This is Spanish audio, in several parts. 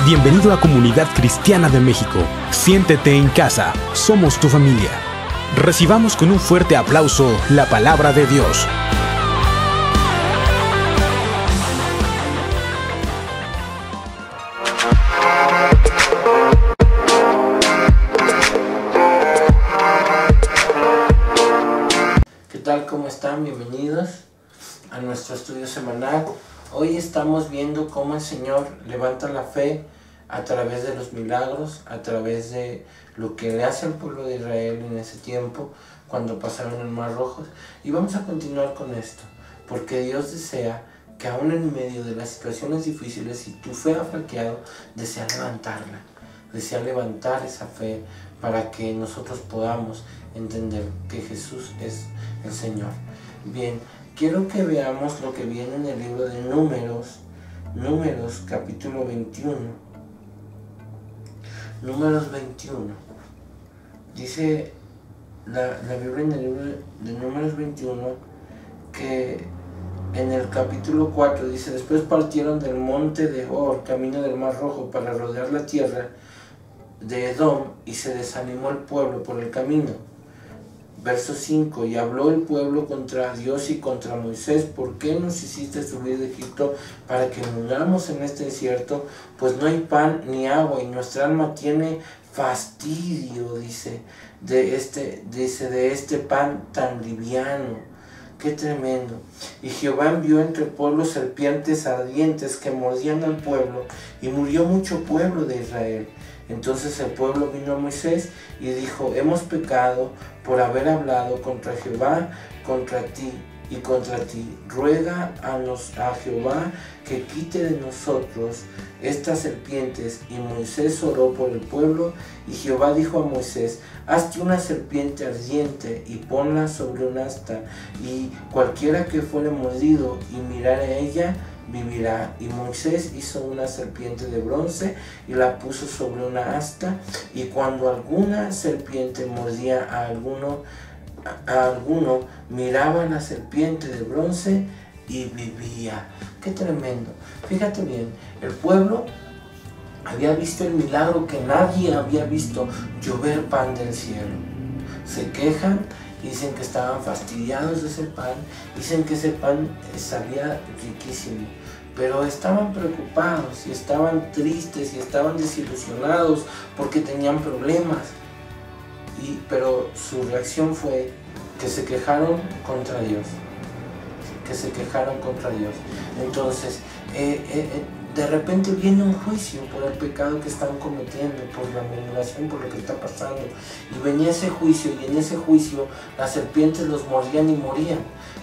Bienvenido a Comunidad Cristiana de México. Siéntete en casa. Somos tu familia. Recibamos con un fuerte aplauso la palabra de Dios. ¿Qué tal? ¿Cómo están? Bienvenidos a nuestro estudio semanal. Hoy estamos viendo cómo el Señor levanta la fe a través de los milagros, a través de lo que le hace al pueblo de Israel en ese tiempo, cuando pasaron el Mar Rojo. Y vamos a continuar con esto, porque Dios desea que aún en medio de las situaciones difíciles, si tu fe ha flaqueado, desea levantarla, desea levantar esa fe para que nosotros podamos entender que Jesús es el Señor. Bien, quiero que veamos lo que viene en el libro de Números capítulo 21. Números 21. Dice la Biblia en el libro de Números 21 que en el capítulo 4 dice: después partieron del monte de Hor, camino del Mar Rojo, para rodear la tierra de Edom, y se desanimó el pueblo por el camino. Verso 5, y habló el pueblo contra Dios y contra Moisés: ¿por qué nos hiciste subir de Egipto para que muramos en este desierto? Pues no hay pan ni agua, y nuestra alma tiene fastidio, dice, de este pan tan liviano. ¡Qué tremendo! Y Jehová envió entre el pueblo serpientes ardientes que mordían al pueblo, y murió mucho pueblo de Israel. Entonces el pueblo vino a Moisés y dijo: hemos pecado por haber hablado contra Jehová, contra ti y contra ti. Ruega a Jehová que quite de nosotros estas serpientes. Y Moisés oró por el pueblo, y Jehová dijo a Moisés: hazte una serpiente ardiente y ponla sobre un asta, y cualquiera que fuere mordido y mirare a ella, vivirá. Y Moisés hizo una serpiente de bronce y la puso sobre una asta, y cuando alguna serpiente mordía a alguno, miraba a la serpiente de bronce y vivía. ¡Qué tremendo! Fíjate bien, el pueblo había visto el milagro que nadie había visto: llover pan del cielo. Se quejan, dicen que estaban fastidiados de ese pan, dicen que ese pan sabía riquísimo, pero estaban preocupados y estaban tristes y estaban desilusionados porque tenían problemas. Pero su reacción fue que se quejaron contra Dios, Entonces, de repente viene un juicio por el pecado que están cometiendo, por la murmuración, por lo que está pasando. Y venía ese juicio, y en ese juicio las serpientes los mordían y morían.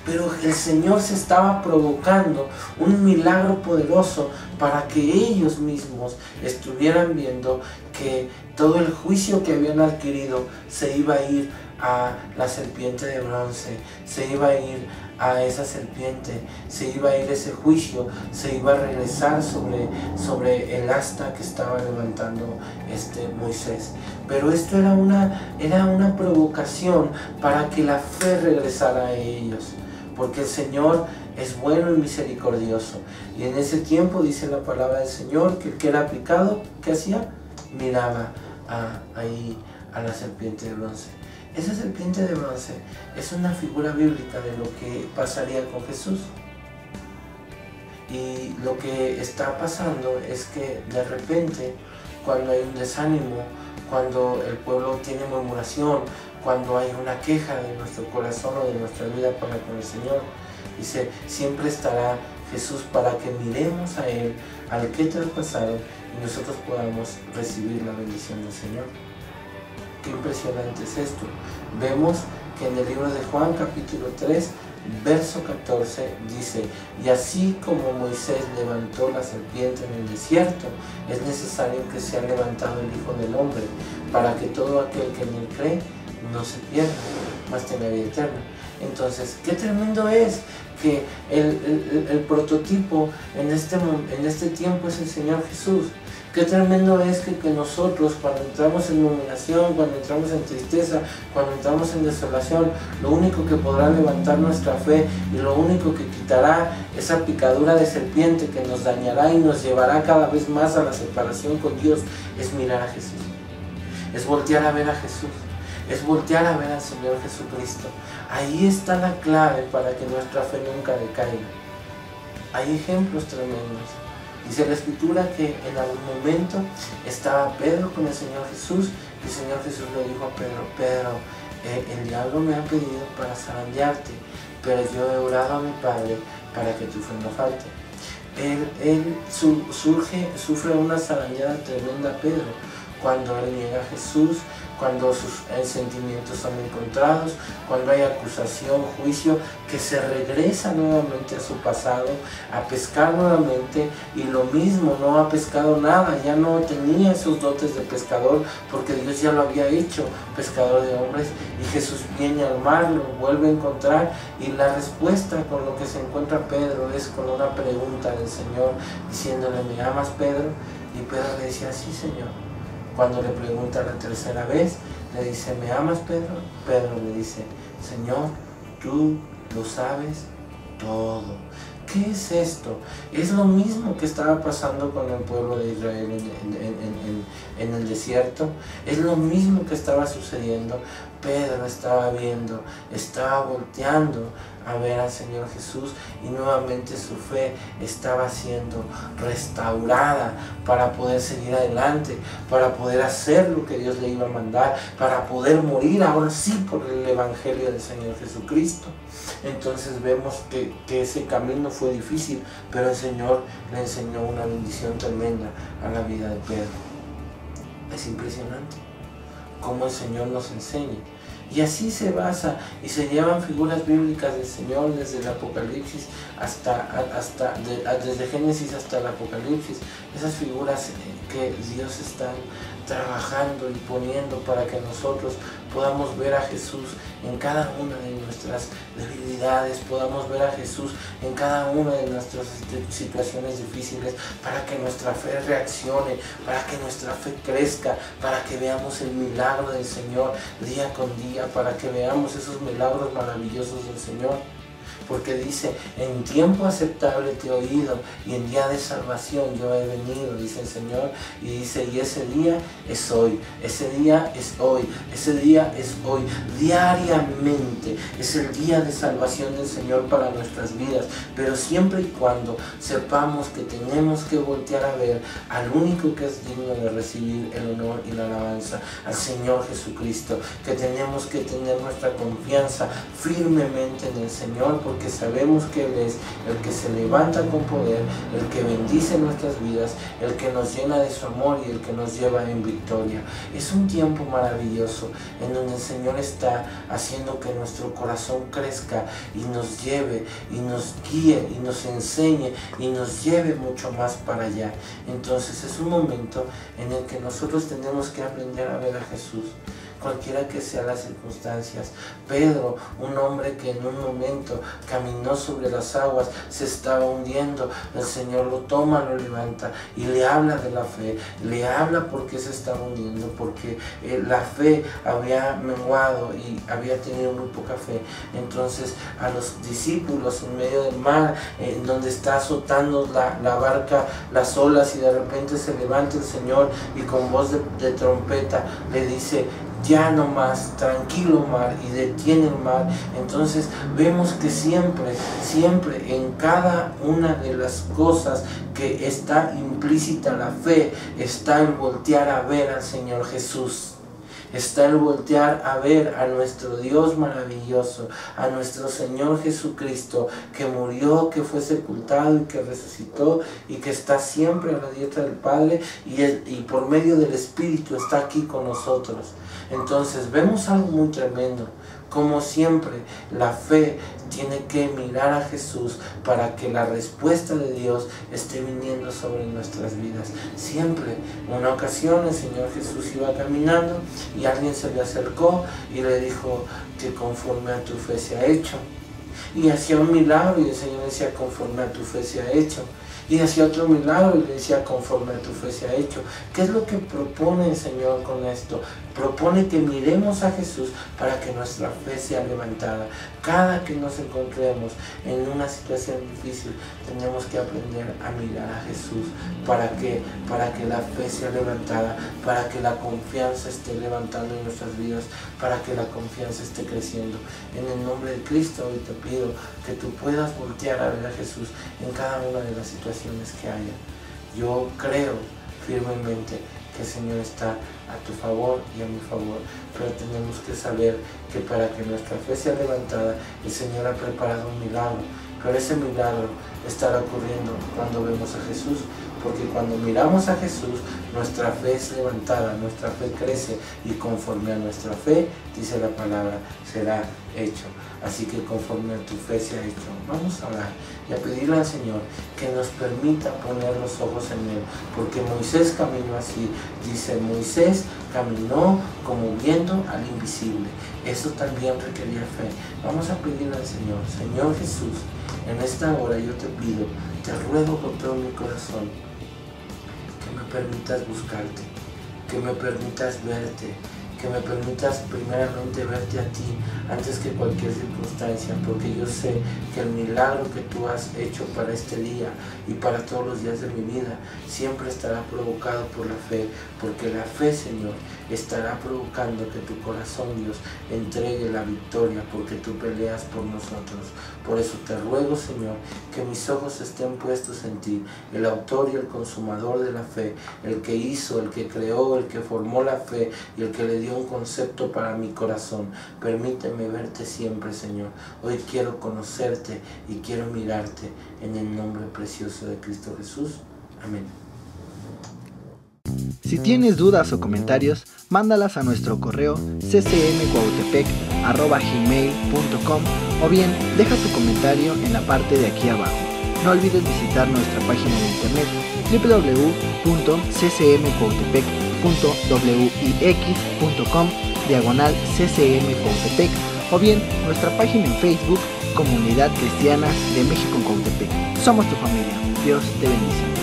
Pero el Señor se estaba provocando un milagro poderoso para que ellos mismos estuvieran viendo que todo el juicio que habían adquirido se iba a ir a la serpiente de bronce, se iba a ir a esa serpiente, se iba a ir ese juicio, se iba a regresar sobre el asta que estaba levantando Moisés. Pero esto era una provocación para que la fe regresara a ellos, porque el Señor es bueno y misericordioso. Y en ese tiempo dice la palabra del Señor que el que era picado, ¿qué hacía? Miraba a la serpiente de bronce. Esa serpiente de bronce es una figura bíblica de lo que pasaría con Jesús. Y lo que está pasando es que de repente, cuando hay un desánimo, cuando el pueblo tiene murmuración, cuando hay una queja de nuestro corazón o de nuestra vida para con el Señor, dice: siempre estará Jesús para que miremos a Él, al que traspasaron, y nosotros podamos recibir la bendición del Señor. Qué impresionante es esto. Vemos que en el libro de Juan capítulo 3 verso 14 dice: y así como Moisés levantó la serpiente en el desierto, es necesario que sea levantado el Hijo del Hombre, para que todo aquel que en él cree no se pierda, mas tenga vida eterna. Entonces, qué tremendo es que el prototipo en este tiempo es el Señor Jesús. Qué tremendo es que nosotros, cuando entramos en iluminación, cuando entramos en tristeza, cuando entramos en desolación, lo único que podrá levantar nuestra fe y lo único que quitará esa picadura de serpiente que nos dañará y nos llevará cada vez más a la separación con Dios es mirar a Jesús, es voltear a ver a Jesús, es voltear a ver al Señor Jesucristo. Ahí está la clave para que nuestra fe nunca decaiga. Hay ejemplos tremendos. Dice la Escritura que en algún momento estaba Pedro con el Señor Jesús y el Señor Jesús le dijo a Pedro: Pedro, el diablo me ha pedido para zarandearte, pero yo he orado a mi Padre para que tu fe no falte. Él sufre una zarandeada tremenda, Pedro, cuando él niega a Jesús, cuando sus sentimientos son encontrados, cuando hay acusación, juicio, que se regresa nuevamente a su pasado, a pescar nuevamente, y lo mismo, no ha pescado nada, ya no tenía esos dotes de pescador, porque Dios ya lo había hecho pescador de hombres, y Jesús viene al mar, lo vuelve a encontrar, y la respuesta con lo que se encuentra Pedro es con una pregunta del Señor, diciéndole: ¿me amas, Pedro? Y Pedro le decía: sí, Señor. Cuando le pregunta la tercera vez, le dice: ¿me amas, Pedro? Pedro le dice: Señor, tú lo sabes todo. ¿Qué es esto? Es lo mismo que estaba pasando con el pueblo de Israel en el desierto. Es lo mismo que estaba sucediendo. Pedro estaba viendo, estaba volteando a ver al Señor Jesús, y nuevamente su fe estaba siendo restaurada para poder seguir adelante, para poder hacer lo que Dios le iba a mandar, para poder morir ahora sí por el Evangelio del Señor Jesucristo. Entonces vemos que ese camino fue difícil, pero el Señor le enseñó una bendición tremenda a la vida de Pedro. Es impresionante cómo el Señor nos enseña. Y así se basa y se llevan figuras bíblicas del Señor desde el Apocalipsis desde Génesis hasta el Apocalipsis. Esas figuras que Dios está trabajando y poniendo para que nosotros podamos ver a Jesús en cada una de nuestras debilidades, podamos ver a Jesús en cada una de nuestras situaciones difíciles, para que nuestra fe reaccione, para que nuestra fe crezca, para que veamos el milagro del Señor día con día, para que veamos esos milagros maravillosos del Señor. Porque dice: en tiempo aceptable te he oído, y en día de salvación yo he venido, dice el Señor. Y dice: y ese día es hoy, ese día es hoy, ese día es hoy, diariamente es el día de salvación del Señor para nuestras vidas. Pero siempre y cuando sepamos que tenemos que voltear a ver al único que es digno de recibir el honor y la alabanza, al Señor Jesucristo, que tenemos que tener nuestra confianza firmemente en el Señor, porque sabemos que Él es el que se levanta con poder, el que bendice nuestras vidas, el que nos llena de su amor y el que nos lleva en victoria. Es un tiempo maravilloso en donde el Señor está haciendo que nuestro corazón crezca y nos lleve y nos guíe y nos enseñe y nos lleve mucho más para allá. Entonces es un momento en el que nosotros tenemos que aprender a ver a Jesús, cualquiera que sean las circunstancias. Pedro, un hombre que en un momento caminó sobre las aguas, se estaba hundiendo, el Señor lo toma, lo levanta y le habla de la fe, le habla porque se estaba hundiendo, porque la fe había menguado y había tenido muy poca fe. Entonces a los discípulos en medio del mar, en donde está azotando la barca, las olas, y de repente se levanta el Señor y con voz de trompeta le dice: ya no más, tranquilo mar, y detiene el mar. Entonces vemos que siempre en cada una de las cosas que está implícita la fe, está el voltear a ver al Señor Jesús. Está el voltear a ver a nuestro Dios maravilloso, a nuestro Señor Jesucristo, que murió, que fue sepultado y que resucitó y que está siempre a la diestra del Padre, y por medio del Espíritu está aquí con nosotros. Entonces vemos algo muy tremendo. Como siempre, la fe tiene que mirar a Jesús para que la respuesta de Dios esté viniendo sobre nuestras vidas. Siempre. Una ocasión el Señor Jesús iba caminando y alguien se le acercó y le dijo que conforme a tu fe se ha hecho. Y hacía un milagro y el Señor decía conforme a tu fe se ha hecho. Y hacía otro milagro y le decía conforme a tu fe se ha hecho. ¿Qué es lo que propone el Señor con esto? Propone que miremos a Jesús para que nuestra fe sea levantada. Cada que nos encontremos en una situación difícil, tenemos que aprender a mirar a Jesús. ¿Para qué? Para que la fe sea levantada, para que la confianza esté levantando en nuestras vidas, para que la confianza esté creciendo. En el nombre de Cristo hoy te pido que tú puedas voltear a ver a Jesús en cada una de las situaciones que haya. Yo creo firmemente que el Señor está a tu favor y a mi favor, pero tenemos que saber que para que nuestra fe sea levantada, el Señor ha preparado un milagro, pero ese milagro estará ocurriendo cuando vemos a Jesús, porque cuando miramos a Jesús, nuestra fe es levantada, nuestra fe crece, y conforme a nuestra fe, dice la palabra, será hecho. Así que conforme a tu fe se ha hecho. Vamos a orar y a pedirle al Señor que nos permita poner los ojos en Él, porque Moisés caminó así. Dice, Moisés caminó como viendo al invisible. Eso también requería fe. Vamos a pedirle al Señor, Señor Jesús, en esta hora yo te pido, te ruego con todo mi corazón, que me permitas buscarte, que me permitas verte, que me permitas primeramente verte a ti antes que cualquier circunstancia, porque yo sé que el milagro que tú has hecho para este día y para todos los días de mi vida siempre estará provocado por la fe, porque la fe, Señor, estará provocando que tu corazón, Dios, entregue la victoria, porque tú peleas por nosotros. Por eso te ruego, Señor, que mis ojos estén puestos en ti, el autor y el consumador de la fe, el que hizo, el que creó, el que formó la fe y el que le dio un concepto para mi corazón. Permíteme verte siempre, Señor. Hoy quiero conocerte y quiero mirarte en el nombre precioso de Cristo Jesús. Amén. Si tienes dudas o comentarios, mándalas a nuestro correo ccmcuautepec@gmail.com o bien deja tu comentario en la parte de aquí abajo. No olvides visitar nuestra página de internet www.ccmcuautepec.wix.com/ccmcuautepec o bien nuestra página en Facebook Comunidad Cristiana de México en Cuautepec. Somos tu familia. Dios te bendice.